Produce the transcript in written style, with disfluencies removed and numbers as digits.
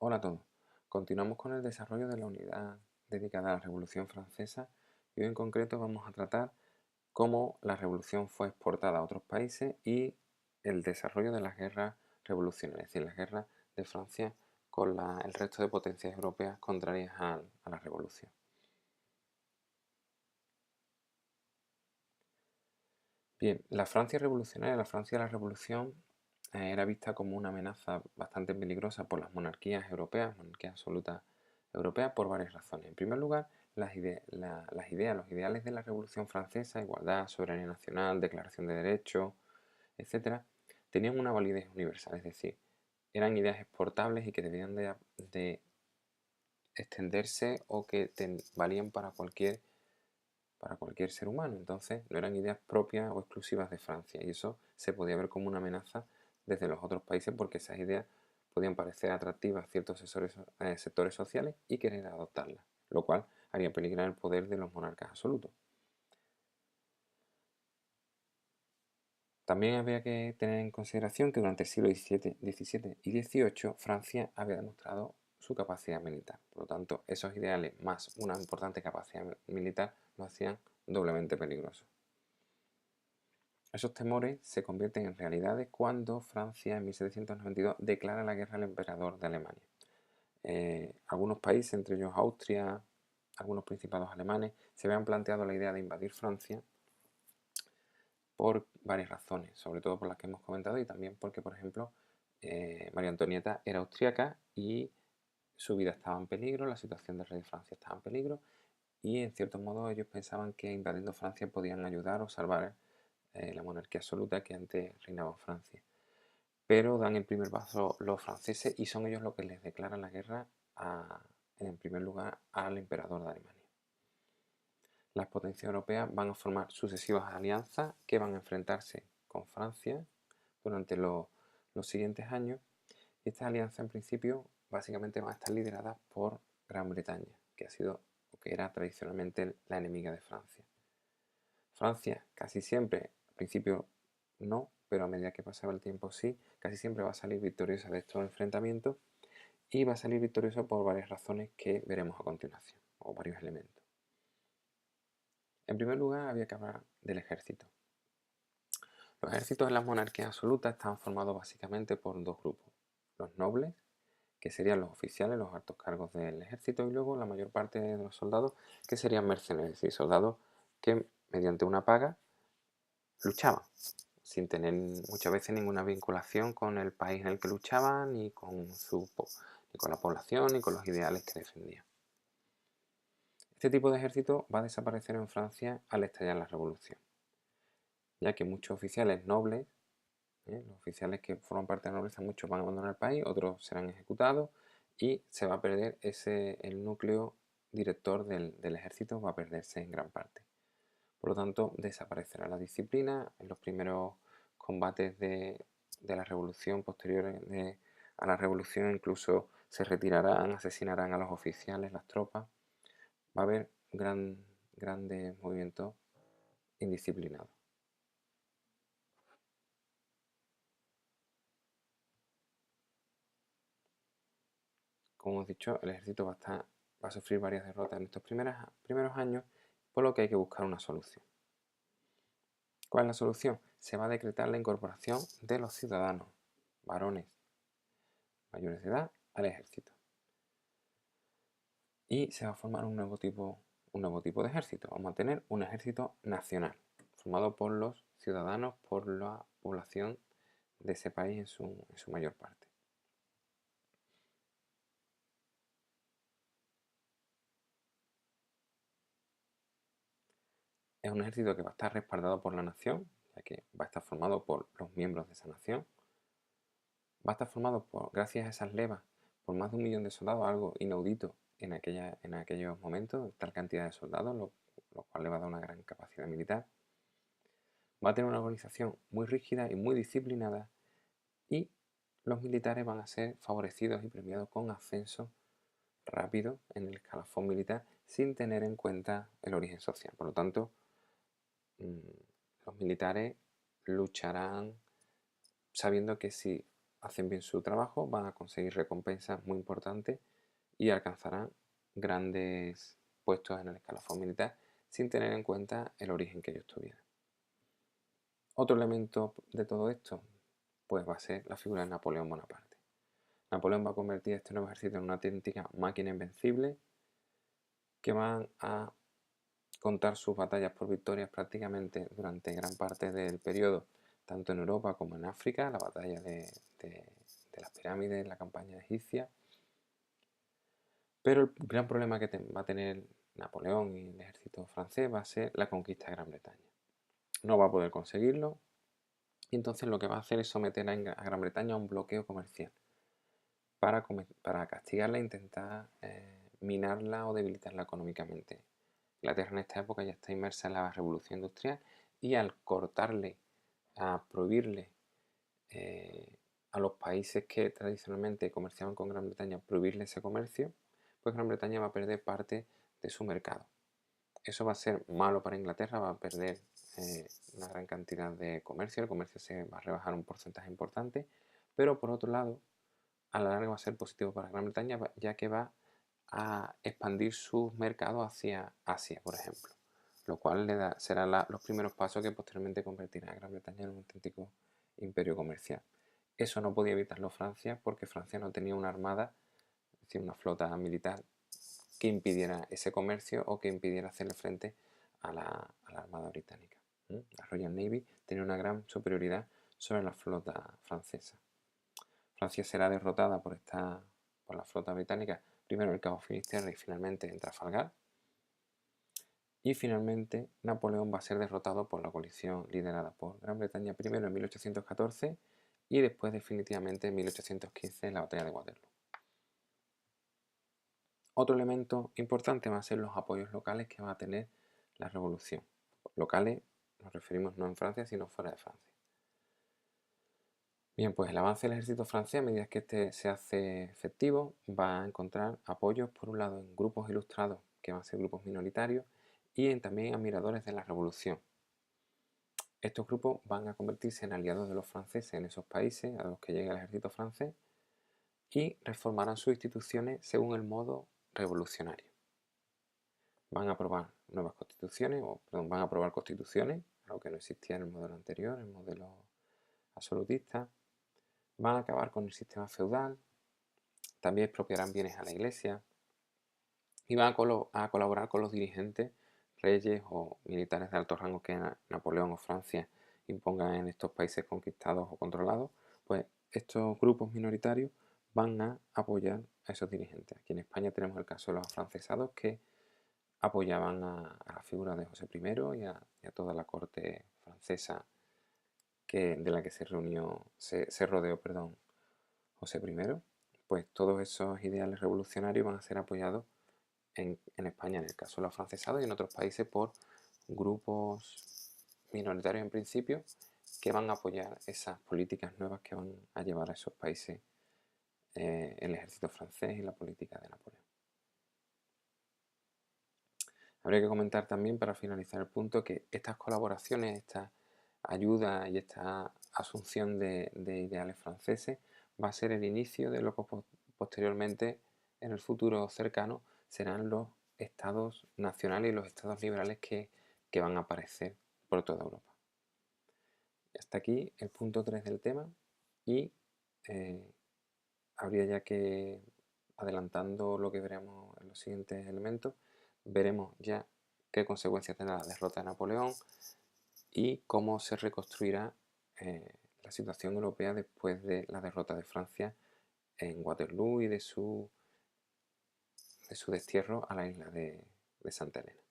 Hola a todos. Continuamos con el desarrollo de la unidad dedicada a la Revolución Francesa y hoy en concreto vamos a tratar cómo la revolución fue exportada a otros países y el desarrollo de las guerras revolucionarias, es decir, las guerras de Francia con el resto de potencias europeas contrarias a la revolución. Bien, la Francia revolucionaria, la Francia de la Revolución, era vista como una amenaza bastante peligrosa por las monarquías europeas, monarquías absolutas europeas, por varias razones. En primer lugar, los ideales de la Revolución Francesa, igualdad, soberanía nacional, declaración de derechos, etcétera, tenían una validez universal, es decir, eran ideas exportables y que debían de extenderse o que valían para cualquier ser humano. Entonces, no eran ideas propias o exclusivas de Francia y eso se podía ver como una amenaza desde los otros países porque esas ideas podían parecer atractivas a ciertos sectores sociales y querer adoptarlas, lo cual haría peligrar el poder de los monarcas absolutos. También había que tener en consideración que durante el siglo XVII y XVIII Francia había demostrado su capacidad militar. Por lo tanto, esos ideales más una importante capacidad militar lo hacían doblemente peligroso. Esos temores se convierten en realidades cuando Francia en 1792 declara la guerra al emperador de Alemania. Algunos países, entre ellos Austria, algunos principados alemanes, se habían planteado la idea de invadir Francia por varias razones, sobre todo por las que hemos comentado y también porque, por ejemplo, María Antonieta era austríaca y su vida estaba en peligro, la situación del rey de Francia estaba en peligro y en cierto modo ellos pensaban que invadiendo Francia podían ayudar o salvar la monarquía absoluta que antes reinaba en Francia. Pero dan el primer paso los franceses y son ellos los que les declaran la guerra en primer lugar al emperador de Alemania. Las potencias europeas van a formar sucesivas alianzas que van a enfrentarse con Francia durante los siguientes años y estas alianzas en principio básicamente van a estar lideradas por Gran Bretaña, que ha sido o que era tradicionalmente la enemiga de Francia. Francia casi siempre, al principio no, pero a medida que pasaba el tiempo sí, casi siempre va a salir victoriosa de estos enfrentamientos y va a salir victoriosa por varias razones que veremos a continuación, o varios elementos. En primer lugar, había que hablar del ejército. Los ejércitos en las monarquías absolutas estaban formados básicamente por dos grupos. Los nobles, que serían los oficiales, los altos cargos del ejército, y luego la mayor parte de los soldados, que serían mercenarios, es decir, soldados que mediante una paga luchaban, sin tener muchas veces ninguna vinculación con el país en el que luchaban, ni con la población, ni con los ideales que defendían. Este tipo de ejército va a desaparecer en Francia al estallar la revolución, ya que muchos oficiales nobles, los oficiales que forman parte de la nobleza, muchos van a abandonar el país, otros serán ejecutados y se va a perder el núcleo director del ejército, va a perderse en gran parte. Por lo tanto, desaparecerá la disciplina. En los primeros combates de la revolución, posteriores a la revolución, incluso se retirarán, asesinarán a los oficiales, las tropas. Va a haber grandes movimientos indisciplinados. Como hemos dicho, el ejército va a sufrir varias derrotas en estos primeros años, por lo que hay que buscar una solución. ¿Cuál es la solución? Se va a decretar la incorporación de los ciudadanos, varones mayores de edad, al ejército. Y se va a formar un nuevo tipo de ejército. Vamos a tener un ejército nacional, formado por los ciudadanos, por la población de ese país en su mayor parte. Es un ejército que va a estar respaldado por la nación, ya que va a estar formado por los miembros de esa nación. Va a estar formado gracias a esas levas por más de 1 millón de soldados, algo inaudito en aquellos momentos, tal cantidad de soldados, lo cual le va a dar una gran capacidad militar. Va a tener una organización muy rígida y muy disciplinada y los militares van a ser favorecidos y premiados con ascenso rápido en el escalafón militar sin tener en cuenta el origen social. Por lo tanto, los militares lucharán sabiendo que si hacen bien su trabajo, van a conseguir recompensas muy importantes y alcanzarán grandes puestos en el escalafón militar sin tener en cuenta el origen que ellos tuvieran. Otro elemento de todo esto pues va a ser la figura de Napoleón Bonaparte. Napoleón va a convertir este nuevo ejército en una auténtica máquina invencible que van a contar sus batallas por victorias prácticamente durante gran parte del periodo, tanto en Europa como en África, la batalla de las pirámides, la campaña egipcia. Pero el gran problema que va a tener Napoleón y el ejército francés va a ser la conquista de Gran Bretaña. No va a poder conseguirlo y entonces lo que va a hacer es someter a Gran Bretaña a un bloqueo comercial para castigarla e intentar minarla o debilitarla económicamente. Inglaterra en esta época ya está inmersa en la revolución industrial y al cortarle, a prohibirle a los países que tradicionalmente comerciaban con Gran Bretaña, prohibirle ese comercio, pues Gran Bretaña va a perder parte de su mercado. Eso va a ser malo para Inglaterra, va a perder una gran cantidad de comercio, el comercio se va a rebajar un porcentaje importante, pero por otro lado, a la larga va a ser positivo para Gran Bretaña, ya que va a expandir sus mercados hacia Asia, por ejemplo, lo cual será los primeros pasos que posteriormente convertirá a Gran Bretaña en un auténtico imperio comercial. Eso no podía evitarlo Francia porque Francia no tenía una armada, es decir, una flota militar que impidiera ese comercio o que impidiera hacerle frente a la armada británica. La Royal Navy tenía una gran superioridad sobre la flota francesa. Francia será derrotada por la flota británica, primero en Cabo Finisterre y finalmente en Trafalgar. Y finalmente Napoleón va a ser derrotado por la coalición liderada por Gran Bretaña primero en 1814 y después definitivamente en 1815 en la batalla de Waterloo. Otro elemento importante va a ser los apoyos locales que va a tener la revolución. Locales nos referimos no en Francia sino fuera de Francia. Bien, pues el avance del ejército francés, a medida que este se hace efectivo, va a encontrar apoyos por un lado en grupos ilustrados, que van a ser grupos minoritarios, y también admiradores de la revolución. Estos grupos van a convertirse en aliados de los franceses en esos países a los que llega el ejército francés y reformarán sus instituciones según el modo revolucionario. Van a aprobar nuevas constituciones, van a aprobar constituciones, algo que no existía en el modelo anterior, el modelo absolutista. Van a acabar con el sistema feudal, también expropiarán bienes a la iglesia y van a colaborar con los dirigentes, reyes o militares de alto rango que Napoleón o Francia impongan en estos países conquistados o controlados, pues estos grupos minoritarios van a apoyar a esos dirigentes. Aquí en España tenemos el caso de los afrancesados que apoyaban a la figura de José I y a toda la corte francesa de la que se rodeó José I. Pues todos esos ideales revolucionarios van a ser apoyados en España, en el caso de los afrancesados, y en otros países por grupos minoritarios en principio que van a apoyar esas políticas nuevas que van a llevar a esos países el ejército francés y la política de Napoleón. Habría que comentar también, para finalizar el punto, que estas colaboraciones, esta ayuda y esta asunción de ideales franceses va a ser el inicio de lo que posteriormente, en el futuro cercano, serán los estados nacionales y los estados liberales que van a aparecer por toda Europa. Hasta aquí el punto 3 del tema y habría ya que, adelantando lo que veremos en los siguientes elementos, veremos ya qué consecuencias tendrá la derrota de Napoleón y cómo se reconstruirá la situación europea después de la derrota de Francia en Waterloo y de su destierro a la isla de Santa Elena.